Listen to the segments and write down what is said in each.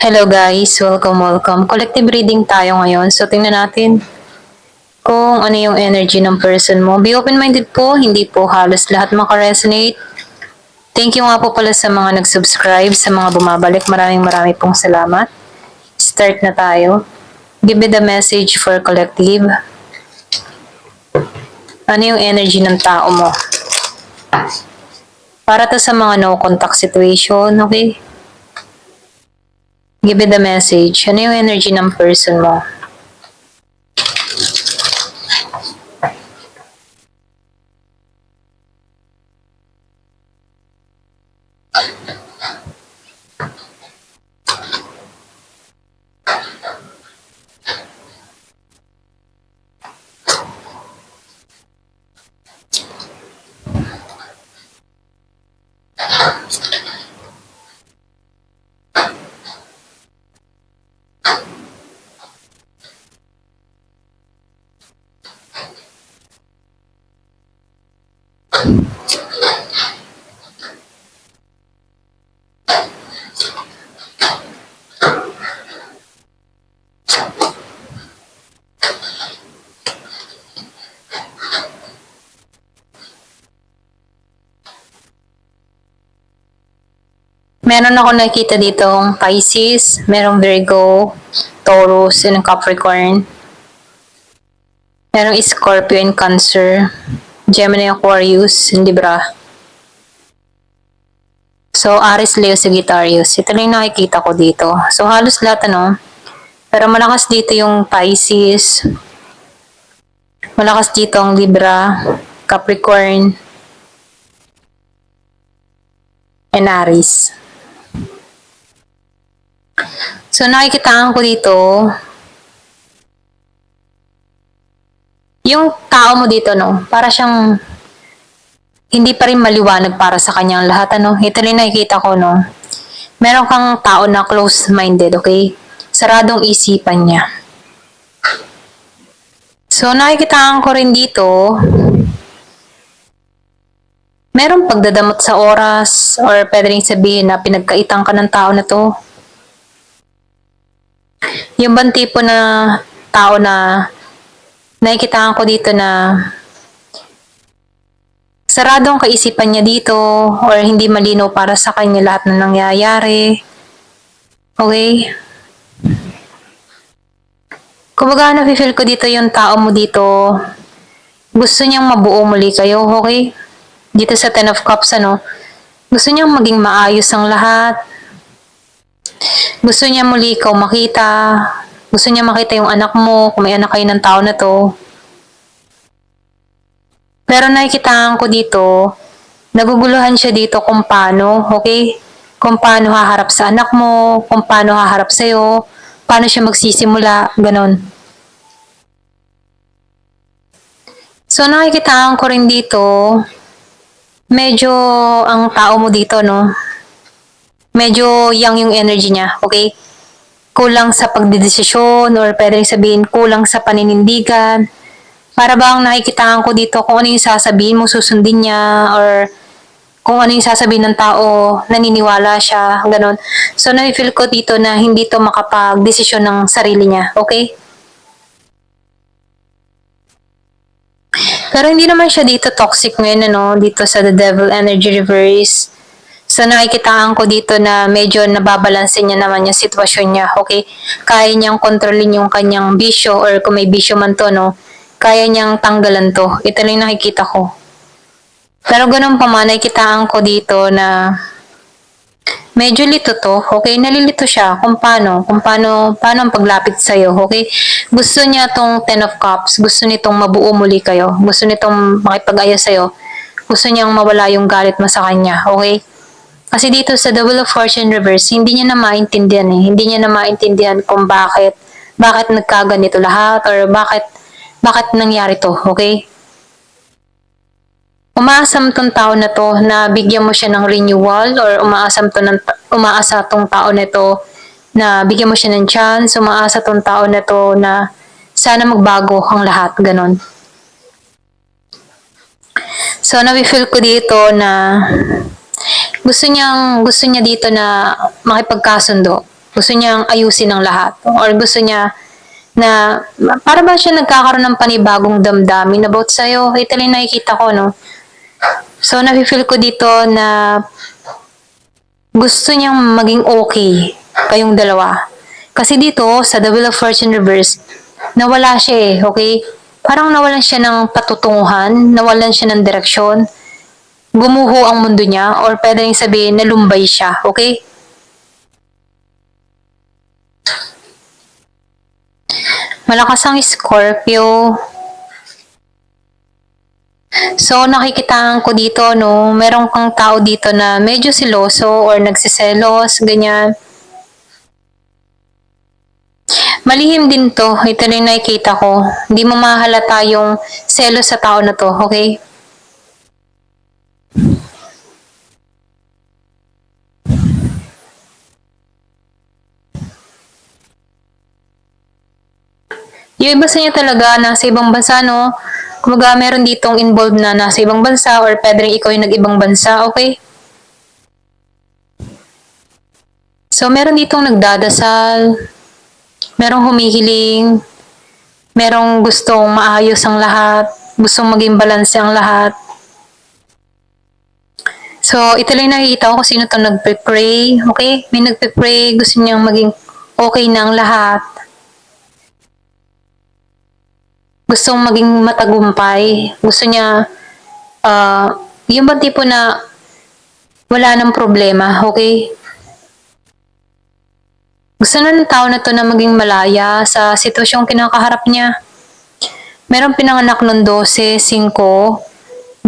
Hello guys, welcome. Collective reading tayo ngayon. So tingnan natin kung ano yung energy ng person mo. Be open-minded po, hindi po halos lahat makaresonate. Thank you nga po pala sa mga nag-subscribe, sa mga bumabalik. Maraming pong salamat. Start na tayo. Give me the message for collective. Ano yung energy ng tao mo? Para to sa mga no contact situation, okay? Give me the message. Ano yung energy ng person mo? Meron ako nakikita ditong Pisces, merong Virgo, Taurus, and Capricorn. Merong Scorpio and Cancer, Gemini, Aquarius, and Libra. So, Aries, Leo, Sagittarius. Ito lang yung nakikita ko dito. So, halos lahat Pero malakas dito yung Pisces. Malakas dito ang Libra, Capricorn, and Aries. So, nakikitaan ko dito, yung tao mo dito, para siyang hindi pa rin maliwanag para sa kanyang lahat, Ito rin nakikita ko, Meron kang tao na close-minded, okay? Saradong isipan niya. So, nakikitaan ko rin dito, merong pagdadamot sa oras or pwede rin sabihin na pinagkaitan ka ng tao na to. Yung bang tipo na tao na nakikitaan ko dito na saradong kaisipan niya dito or hindi malinaw para sa kanya lahat na nangyayari. Okay? Kumbaga, nafe-feel ko dito yung tao mo dito, gusto niyang mabuo muli kayo, okay? Dito sa Ten of Cups, gusto niyang maging maayos ang lahat. Gusto niya muli ikaw makita. Gusto niya makita yung anak mo, kung may anak kayo ng tao na to. Pero nakikitaan ko dito, naguguluhan siya dito kung paano, okay? Kung paano haharap sa anak mo, kung paano haharap sa'yo, paano siya magsisimula, ganon. So, nakikitaan ko rin dito, medyo ang tao mo dito, medyo young yung energy niya, okay? Kulang sa pagdedesisyon or pwede rin sabihin kulang sa paninindigan. Para bang nakikitaan ko dito kung ano yung sasabihin mo, susundin niya, or kung ano yung sasabihin ng tao, naniniwala siya, ganon. So, na-feel ko dito na hindi to makapag-desisyon ng sarili niya, okay? Pero hindi naman siya dito toxic ngayon, dito sa The Devil Energy Reverse. So, nakikitaan ko dito na medyo nababalansin niya naman yung sitwasyon niya, okay? Kaya niyang kontrolin yung kanyang bisyo or kung may bisyo man to, kaya niyang tanggalan to. Ito lang nakikita ko. Pero ganun pa man, nakikitaan ko dito na medyo lito to, okay? Nalilito siya kung paano ang paglapit sa'yo, okay? Gusto niya tong Ten of Cups, gusto nitong mabuo muli kayo, gusto nitong makipag-ayos sa'yo, gusto niyang mawala yung galit mo sa kanya, okay? Kasi dito sa The Wheel of Fortune Reverse, hindi niya na maintindihan Hindi niya na maintindihan kung bakit nagkaganito lahat or bakit nangyari to, okay? Umaasam tong tao na to na bigyan mo siya ng renewal or umaasa tong tao na to na bigyan mo siya ng chance, umaasa tong tao na to na sana magbago ang lahat, ganon. So, nabi-feel ko dito na gusto niya dito na makipagkasundo. Gusto niyang ayusin ang lahat. Or gusto niya na, para ba siya nagkakaroon ng panibagong damdamin about sa'yo? Ito lang nakikita ko, no? So, nafe-feel ko dito na gusto niyang maging okay kayong dalawa. Kasi dito, sa The Wheel of Fortune Reverse, nawala siya eh, okay? Parang nawalan siya ng patutunguhan, nawalan siya ng direksyon, gumuho ang mundo niya, or pwede rin sabihin, nalumbay siya, okay? Malakas ang Scorpio. So, nakikitaan ko dito, no, meron kang tao dito na medyo siloso or nagsiselos, ganyan. Malihim din to. Ito rin nakikita ko. Hindi mo mahalata yung selos sa tao na to, okay? Yung iba sa inyo talaga nasa ibang bansa, no? Kumbaga, meron ditong involved na nasa ibang bansa or pwede rin ikaw yung nag-ibang bansa, okay? So, meron ditong nagdadasal, merong humihiling, merong gustong maayos ang lahat, gustong maging balanse ang lahat. So, ito lang nakikita ko kung sino itong nagpe-pray, okay? May nagpe-pray, gusto niyang maging okay na ang lahat. Gustong maging matagumpay. Gusto niya, yung ba tipo na wala nang problema, okay? Gusto na ng tao na to na maging malaya sa sitwasyong kinakaharap niya. Meron pinanganak ng 12, 5, 2.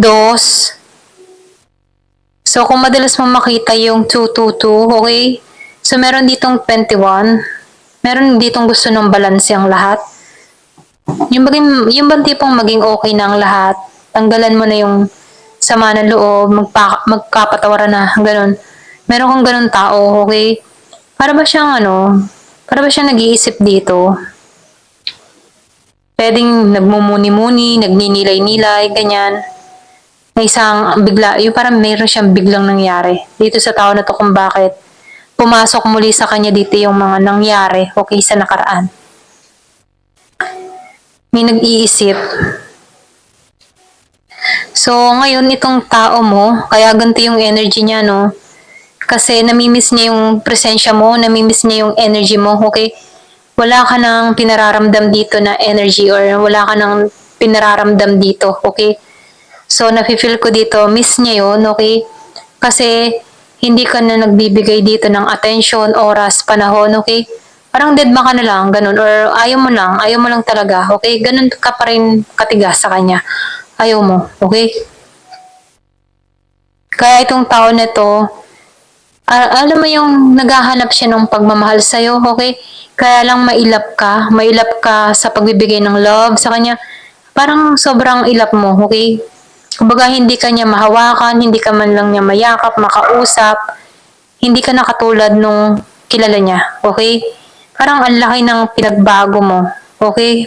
So, kung madalas mo makita yung 222, okay? So, meron ditong 21. Meron ditong gusto ng balanse ang lahat. Yung bang tipong maging okay na ang lahat, tanggalan mo na yung sama ng loob, magkapatawaran na, ganun. Meron kang ganun tao, okay? Para ba siyang nag-iisip dito? Pwedeng nagmumuni-muni, nagninilay-nilay, ganyan. May isang bigla, yung parang mayroon siyang biglang nangyari dito sa tao na to kung bakit pumasok muli sa kanya dito yung mga nangyari, okay, sa nakaraan. May nag-iisip. So, ngayon, itong tao mo, kaya ganito yung energy niya, no? Kasi namimiss niya yung presensya mo, namimiss niya yung energy mo, okay? Wala ka nang pinararamdam dito na energy or wala ka nang pinararamdam dito, okay? So, nafe-feel ko dito, miss niya yun, okay? Kasi, hindi ka na nagbibigay dito ng attention, oras, panahon, okay? Parang dead ka na lang, ganun, or ayaw mo lang talaga, okay? Ganun ka pa rin katigas sa kanya. Ayaw mo, okay? Kaya itong tao na to, alam mo yung naghahanap siya ng pagmamahal sa'yo, okay? Kaya lang mailap ka sa pagbibigay ng love sa kanya. Parang sobrang ilap mo, okay? Kumbaga hindi ka niya mahawakan, hindi ka man lang niya mayakap, makausap, hindi ka na katulad nung kilala niya, okay? Parang ang laki ng pinagbago mo, okay?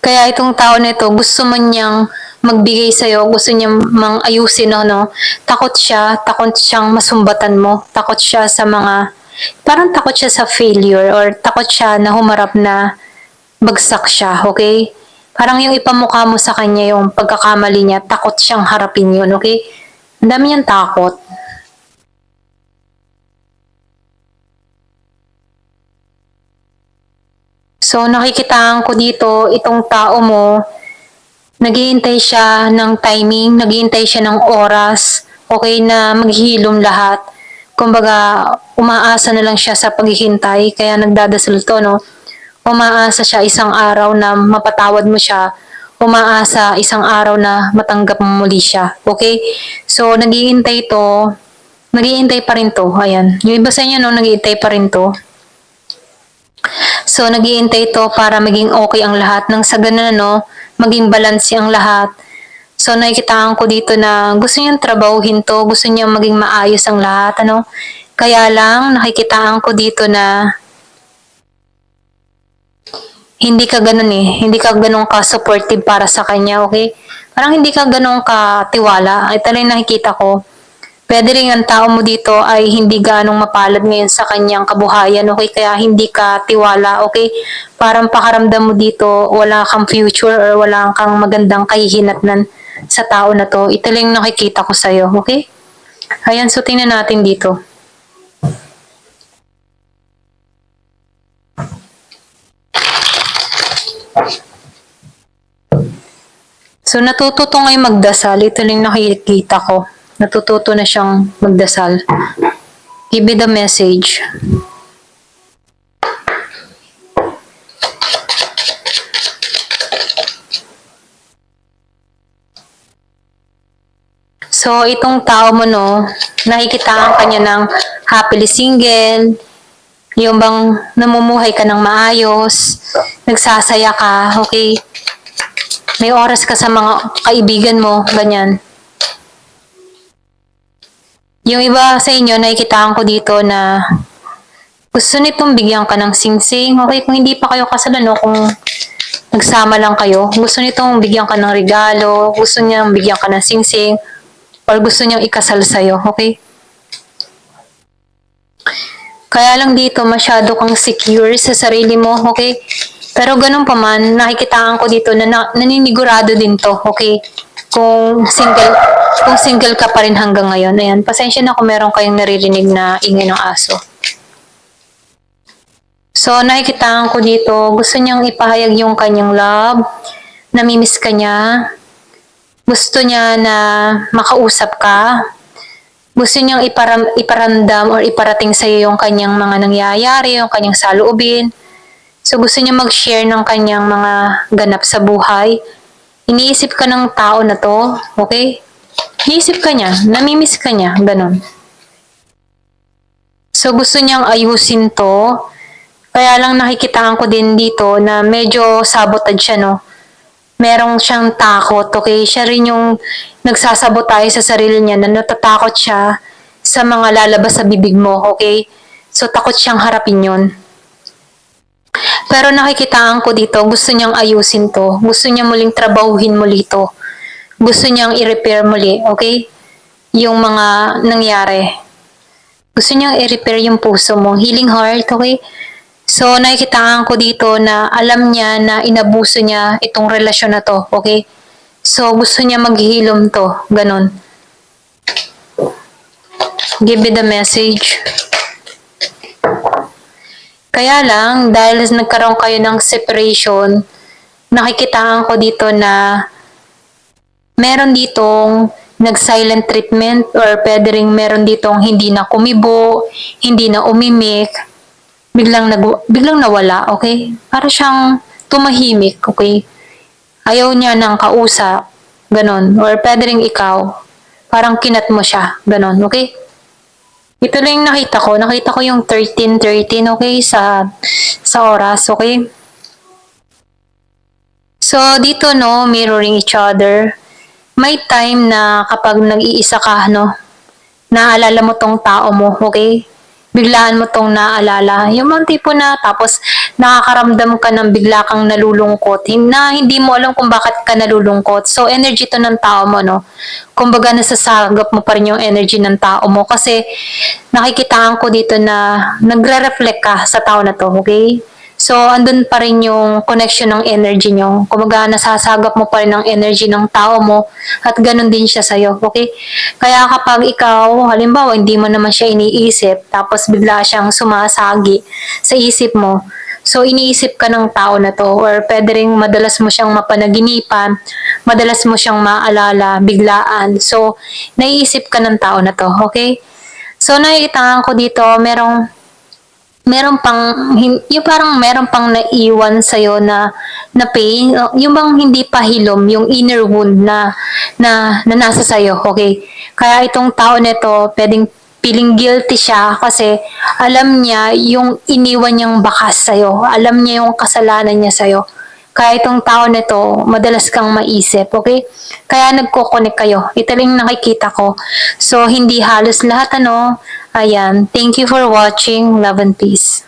Kaya itong tao nito, gusto man niyang magbigay sa'yo, gusto niyang mang ayusin, no? Takot siyang masumbatan mo, takot siya sa mga, parang takot siya sa failure, or takot siya na humarap na bagsak siya, okay? Parang yung ipamukha mo sa kanya yung pagkakamali niya, takot siyang harapin yun, okay? Ang dami niyang takot. So, nakikitaan ko dito, itong tao mo, naghihintay siya ng timing, naghihintay siya ng oras, okay, na maghihilom lahat. Kumbaga, umaasa na lang siya sa paghihintay, kaya nagdadasal to, no? Umaasa siya isang araw na mapatawad mo siya, umaasa isang araw na matanggap mo muli siya, okay? So, naghihintay pa rin to, ayan. Yung iba sa inyo, no, naghihintay pa rin to. So, naghihintay to para maging okay ang lahat. Nang sa ganun, no, maging balance ang lahat. So, nakikitaan ko dito na gusto niyang trabahuhin to, gusto niyang maging maayos ang lahat, ano. Kaya lang, nakikitaan ko dito na hindi ka ganun eh. Hindi ka ganun ka-supportive para sa kanya, okay? Parang hindi ka ganun ka-tiwala. Ito lang nakikita ko. Puwede ring ang tao mo dito ay hindi gaanong mapalad ngayon sa kanyang kabuhayan, okay? Kaya hindi ka tiwala, okay? Parang pakaramdam mo dito wala kang future or wala kang magandang kahihinatnan sa tao na 'to. Ito lang yung nakikita ko sa'yo, okay? Ayan, so tingnan natin dito. So natututo ngayon magdasal, ito lang yung nakikita ko. Natututo na siyang magdasal. Give me the message. So, itong tao mo, no, nakikitaan ka niya ng happily single, yung bang namumuhay ka ng maayos, nagsasaya ka, okay? May oras ka sa mga kaibigan mo, ganyan. Yung iba sa inyo, nakikitaan ko dito na gusto nitong bigyan ka ng singsing, okay? Kung hindi pa kayo kasal, no, kung nagsama lang kayo, gusto nitong bigyan ka ng regalo, gusto niyang bigyan ka ng singsing, or gusto niyang ikasal sa'yo, okay? Kaya lang dito, masyado kang secure sa sarili mo, okay? Pero ganun pa man, nakikitaan ko dito na naninigurado din to, okay? Kung single ka pa rin hanggang ngayon, ayan, pasensya na kung meron kayong naririnig na ingay ng aso. So, nakikitaan ko dito, gusto niyang ipahayag yung kanyang love, namimiss ka niya, gusto niya na makausap ka, gusto niyang iparamdam or iparating sa iyo yung kanyang mga nangyayari, yung kanyang saloobin. So gusto niya mag-share ng kanyang mga ganap sa buhay. Iniisip ka ng tao na to, okay? Iniisip ka niya, namimiss ka niya, ganun. So gusto niyang ayusin to. Kaya lang nakikitaan ko din dito na medyo sabotage siya, no? Merong siyang takot, okay? Siya rin yung nagsasabotahe sa sarili niya na natatakot siya sa mga lalabas sa bibig mo, okay? So, takot siyang harapin yun. Pero nakikitaan ko dito, gusto niyang ayusin to. Gusto niya muling trabahuhin muli to. Gusto niyang i-repair muli, okay? Yung mga nangyari. Gusto niyang i-repair yung puso mo. Healing heart, okay? So, nakikitaan ko dito na alam niya na inabuso niya itong relasyon na to, okay? So, gusto niya maghihilom to, ganun. Give me the message. Kaya lang, dahil nagkaroon kayo ng separation, nakikitaan ko dito na meron ditong nag-silent treatment or pwede ring meron ditong hindi na kumibo, hindi na umimik, biglang nawala, okay? Para siyang tumahimik, okay? Ayaw niya ng kausap, ganon. Or pwede rin ikaw, parang kinat mo siya, ganon, okay? Ito lang yung nakita ko. Nakita ko yung 13:13, okay? Sa oras, okay? So, dito, no, mirroring each other. May time na kapag nag-iisa ka, no, naaalala mo tong tao mo, okay? Biglaan mo tong naaalala. Yung mga tipo na tapos nakakaramdam ka ng bigla kang nalulungkot na hindi mo alam kung bakit ka nalulungkot. So, energy to ng tao mo, no? Kumbaga, nasasagap mo pa rin yung energy ng tao mo kasi nakikitaan ko dito na nagre-reflect ka sa tao na to, okay? So, andun pa rin yung connection ng energy nyo. Kumbaga, nasasagap mo pa rin ang energy ng tao mo at ganun din siya sa'yo, okay? Kaya kapag ikaw, halimbawa, hindi mo naman siya iniisip, tapos bigla siyang sumasagi sa isip mo, so iniisip ka ng tao na to or pwede rin madalas mo siyang mapanaginipan, madalas mo siyang maalala, biglaan. So, naiisip ka ng tao na to, okay? So, nakikita ko dito, meron pang yung parang meron pang naiwan sa na pain, yung bang hindi pa hilom yung inner wound na nasa sayo, okay? Kaya itong tao nito pwedeng feeling guilty siya kasi alam niya yung iniwan niyang bakas sa'yo, alam niya yung kasalanan niya sa'yo. Kaya itong tao nito, madalas kang maisip, okay? Kaya nagko-connect kayo. Ito lang nakikita ko. So, hindi halos lahat, ano. Ayan. Thank you for watching. Love and peace.